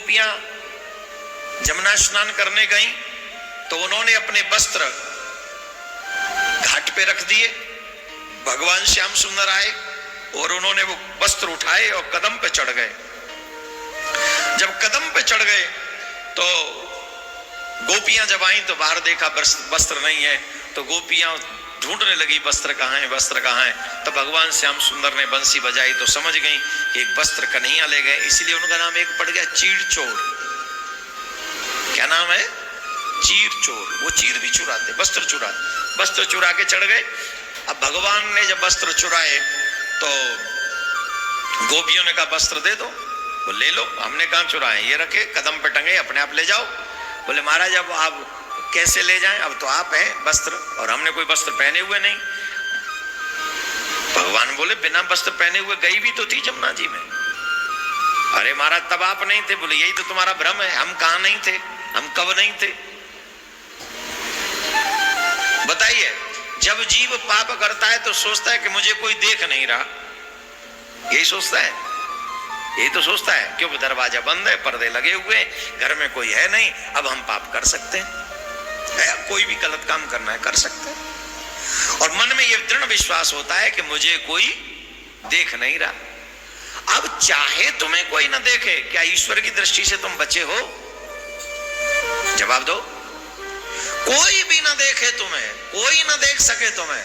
गोपियां जमुना स्नान करने गईं तो उन्होंने अपने वस्त्र घाट पे रख दिए। भगवान श्याम सुंदर आए और उन्होंने वो वस्त्र उठाए और कदम पे चढ़ गए। जब कदम पे चढ़ गए तो गोपियां जब आई तो बाहर देखा वस्त्र नहीं है, तो गोपियां ढूंढने लगी वस्त्र कहाँ है, वस्त्र कहाँ है। तो भगवान श्याम सुंदर ने बंसी बजाई तो समझ गई कि एक वस्त्र कन्हैया ले गए, इसलिए उनका नाम एक पड़ गया चीड़ चोर। क्या नाम है? चीड़ चोर। वो चीर भी चुराते, वस्त्र चुराते। वस्त्र चुरा के चढ़ गए। अब भगवान ने जब वस्त्र चुराए तो गोपियों ने कहा वस्त्र दे दो। वो ले लो, हमने कहाँ चुराए, ये रखे कदम पे टंगे, अपने आप ले जाओ। बोले महाराज अब आप कैसे ले जाएं, अब तो आप हैं वस्त्र और हमने कोई वस्त्र पहने हुए नहीं। भगवान बोले बिना वस्त्र पहने हुए गई भी तो थी जमुना जी में। अरे महाराज तब आप नहीं थे। बोले यही तो तुम्हारा भ्रम है, हम कहाँ नहीं थे, हम कब नहीं थे। बताइए, जब जीव पाप करता है तो सोचता है कि मुझे कोई देख नहीं रहा, यही सोचता है, यही तो सोचता है। क्योंकि दरवाजा बंद है, पर्दे लगे हुए, घर में कोई है नहीं, अब हम पाप कर सकते हैं, कोई भी गलत काम करना है कर सकते हैं। और मन में यह दृढ़ विश्वास होता है कि मुझे कोई देख नहीं रहा। अब चाहे तुम्हें कोई ना देखे, क्या ईश्वर की दृष्टि से तुम बचे हो? जवाब दो। कोई भी ना देखे तुम्हें, कोई ना देख सके तुम्हें,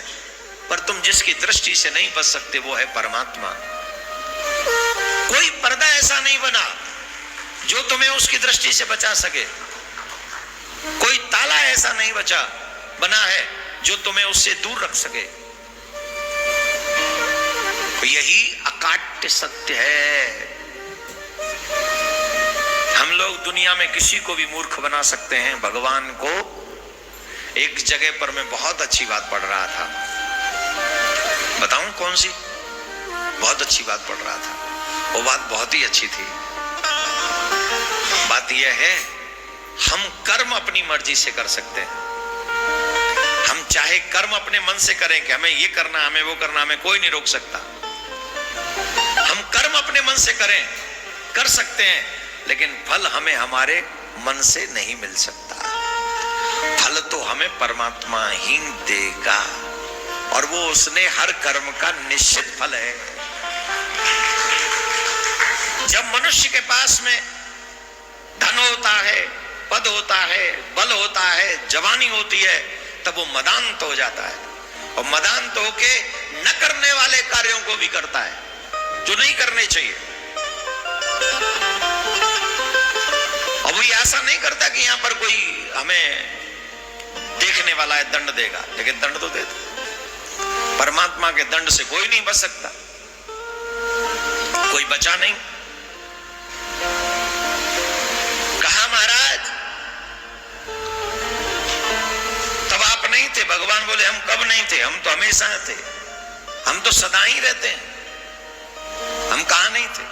पर तुम जिसकी दृष्टि से नहीं बच सकते वो है परमात्मा। कोई पर्दा ऐसा नहीं बना जो तुम्हें उसकी दृष्टि से बचा सके। कोई ताला ऐसा नहीं बना है जो तुम्हें उससे दूर रख सके। यही अकाट्य सत्य है। हम लोग दुनिया में किसी को भी मूर्ख बना सकते हैं, भगवान को। एक जगह पर मैं बहुत अच्छी बात पढ़ रहा था, बताऊं कौन सी? बहुत अच्छी बात पढ़ रहा था, वो बात बहुत ही अच्छी थी। बात यह है, हम कर्म अपनी मर्जी से कर सकते हैं। हम चाहे कर्म अपने मन से करें कि हमें ये करना, हमें वो करना, हमें कोई नहीं रोक सकता। हम कर्म अपने मन से कर सकते हैं, लेकिन फल हमें हमारे मन से नहीं मिल सकता। फल तो हमें परमात्मा ही देगा, और वो उसने हर कर्म का निश्चित फल है। जब मनुष्य के पास में धन होता है, पद होता है, बल होता है, जवानी होती है, तब वो मदान्त हो जाता है, और मदान्त होके न करने वाले कार्यों को भी करता है जो नहीं करने चाहिए। और वो ऐसा नहीं करता कि यहां पर कोई हमें देखने वाला है दंड देगा, लेकिन दंड तो देता। परमात्मा के दंड से कोई नहीं बच सकता, कोई बचा नहीं। कहा महाराज तब आप नहीं थे। भगवान बोले हम कब नहीं थे, हम तो हमेशा थे, हम तो सदा ही रहते हैं, हम कहां नहीं थे।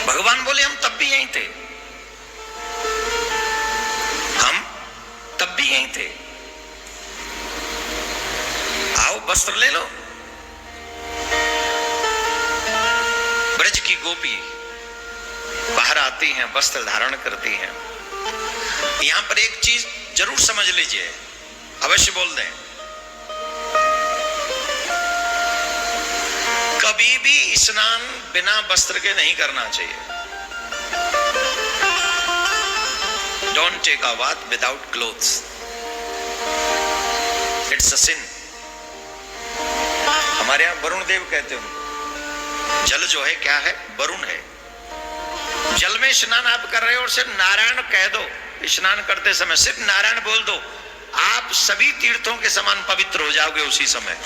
भगवान बोले हम तब भी यहीं थे, हम तब भी यहीं थे। आओ वस्त्र ले लो। ब्रज की गोपी बाहर आती हैं, वस्त्र धारण करती हैं। यहां पर एक चीज जरूर समझ लीजिए, अवश्य बोल दें। कभी भी स्नान बिना वस्त्र के नहीं करना चाहिए। Don't take a bath without clothes, it's a sin. हमारे यहां वरुण देव कहते हैं, जल जो है क्या है? वरुण है। जल में स्नान आप कर रहे हो और सिर्फ नारायण कह दो, स्नान करते समय सिर्फ नारायण बोल दो, आप सभी तीर्थों के समान पवित्र हो जाओगे उसी समय।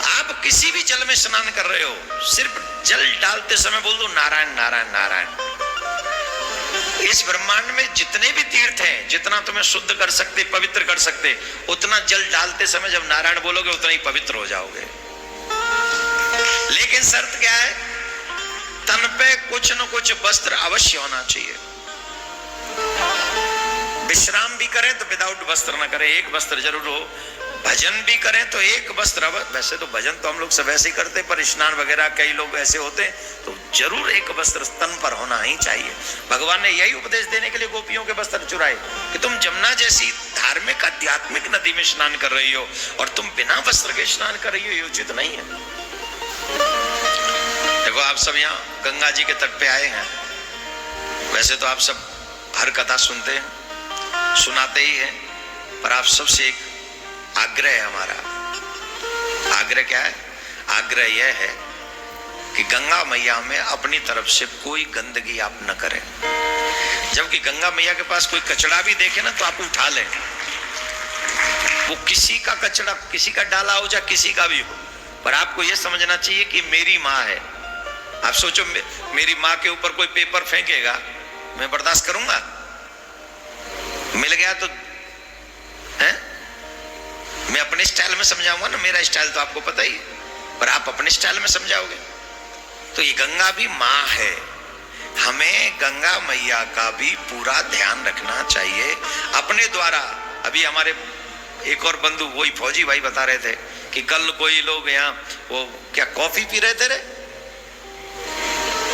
आप किसी भी जल में स्नान कर रहे हो, सिर्फ जल डालते समय बोल दो नारायण नारायण नारायण। इस ब्रह्मांड में जितने भी तीर्थ हैं, जितना तुम्हें शुद्ध कर सकते, पवित्र कर सकते, उतना जल डालते समय जब नारायण बोलोगे उतना ही पवित्र हो जाओगे। लेकिन शर्त क्या है? तन पे कुछ न कुछ वस्त्र अवश्य होना चाहिए। विश्राम भी करें तो विदाउट वस्त्र ना करें, एक वस्त्र जरूर हो। भजन भी करें तो एक वस्त्र, वैसे तो भजन तो हम लोग सब ऐसे ही करते, पर स्नान वगैरह कई लोग ऐसे होते तो जरूर एक वस्त्र स्तन पर होना ही चाहिए। भगवान ने यही उपदेश देने के लिए गोपियों के वस्त्र चुराए कि तुम जमुना जैसी धार्मिक आध्यात्मिक नदी में स्नान कर रही हो और तुम बिना वस्त्र के स्नान कर रही हो, ये उचित नहीं है। देखो आप सब यहाँ गंगा जी के तट पे आए हैं, वैसे तो आप सब हर कथा सुनते हैं, सुनाते ही हैं, पर आप सबसे एक आग्रह है हमारा। आग्रह क्या है? आग्रह यह है कि गंगा मैया में अपनी तरफ से कोई गंदगी आप न करें। जबकि गंगा मैया के पास कोई कचरा भी देखे ना तो आप उठा लें, वो किसी का कचरा, किसी का डाला हो या किसी का भी हो, पर आपको यह समझना चाहिए कि मेरी माँ है। आप सोचो मेरी माँ के ऊपर कोई पेपर फेंकेगा, मैं बर्दाश्त करूंगा? मिल गया तो है, मैं अपने स्टाइल में समझाऊंगा ना, मेरा स्टाइल तो आपको पता ही, पर आप अपने स्टाइल में समझाओगे। तो ये गंगा भी माँ है, हमें गंगा मैया का भी पूरा ध्यान रखना चाहिए अपने द्वारा। अभी हमारे एक और बंधु, वही फौजी भाई बता रहे थे कि कल कोई लोग यहाँ वो क्या कॉफी पी रहे थे रे,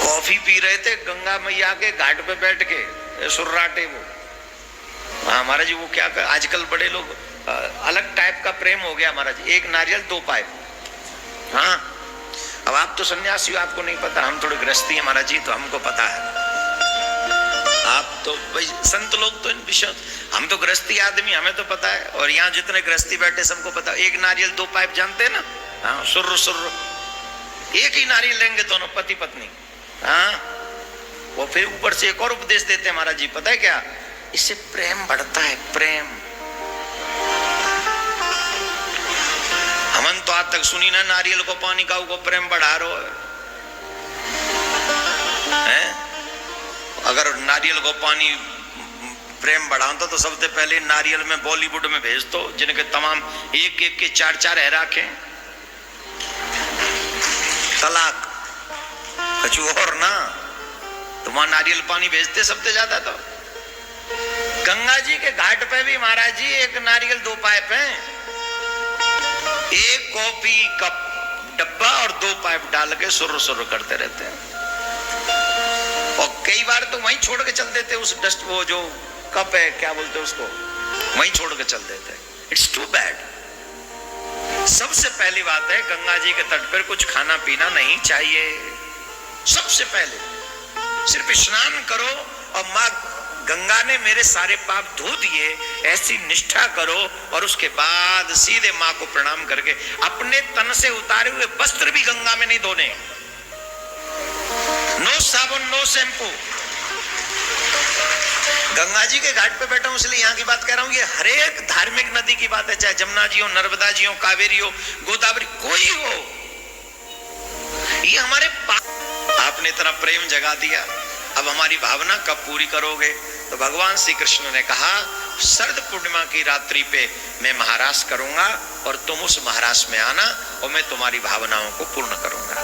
कॉफी पी रहे थे गंगा मैया के घाट पे बैठ के, सुर्राटे वो। हाँ महाराज जी, वो क्या कर, आजकल बड़े लोग अलग टाइप का प्रेम हो गया महाराज, एक नारियल 2 पाइप। हाँ अब आप तो सन्यासी हो, आपको नहीं पता, हम थोड़े गृहस्थी हैं महाराज जी, तो हमको पता है। आप तो भाई संत लोग तो इन विषय, हम तो गृहस्थी आदमी, हमें तो पता है। और यहाँ जितने गृहस्थी बैठे सबको पता, एक नारियल 2 पाइप जानते हैं ना। हाँ सुर्र सुर्र, एक ही नारियल लेंगे दोनों पति पत्नी। हाँ वो फिर ऊपर से एक और उपदेश देते हैं महाराज जी, पता है क्या? इससे प्रेम बढ़ता है, प्रेम। हमन तो आज तक सुनी ना नारियल को पानी का को प्रेम बढ़ा रो है। अगर नारियल को पानी प्रेम बढ़ाता तो सबसे पहले नारियल में बॉलीवुड में भेज दो, जिनके तमाम एक एक के 4-4 है रखे, तलाक कुछ और ना, तो वहां नारियल पानी भेजते सबसे ज्यादा। तो गंगा जी के घाट पे भी महाराज जी एक नारियल 2 पाइप हैं, एक कॉफी कप डब्बा और 2 पाइप डाल के सुर सुर करते रहते हैं। और कई बार तो वहीं छोड़ के चल देते उस डस्ट, वो जो कप है क्या बोलते हैं उसको, वहीं छोड़ के चल देते। It's too bad. सबसे पहली बात है गंगा जी के तट पर कुछ खाना पीना नहीं चाहिए। सबसे पहले सिर्फ स्नान करो और माँ गंगा ने मेरे सारे पाप धो दिए, ऐसी निष्ठा करो, और उसके बाद सीधे माँ को प्रणाम करके अपने तन से उतारे हुए वस्त्र भी गंगा में नहीं धोने। नो साबुन, नो शैम्पू। गंगा जी के घाट पे बैठा हूं इसलिए यहाँ की बात कह रहा हूं, ये हर एक धार्मिक नदी की बात है, चाहे जमुना जी हो, नर्मदा जी हो, कावेरी हो, गोदावरी, कोई हो, ये हमारे आपने इतना प्रेम जगा दिया, अब हमारी भावना कब पूरी करोगे? तो भगवान श्री कृष्ण ने कहा शरद पूर्णिमा की रात्रि पे मैं महारास करूंगा और तुम उस महारास में आना और मैं तुम्हारी भावनाओं को पूर्ण करूंगा।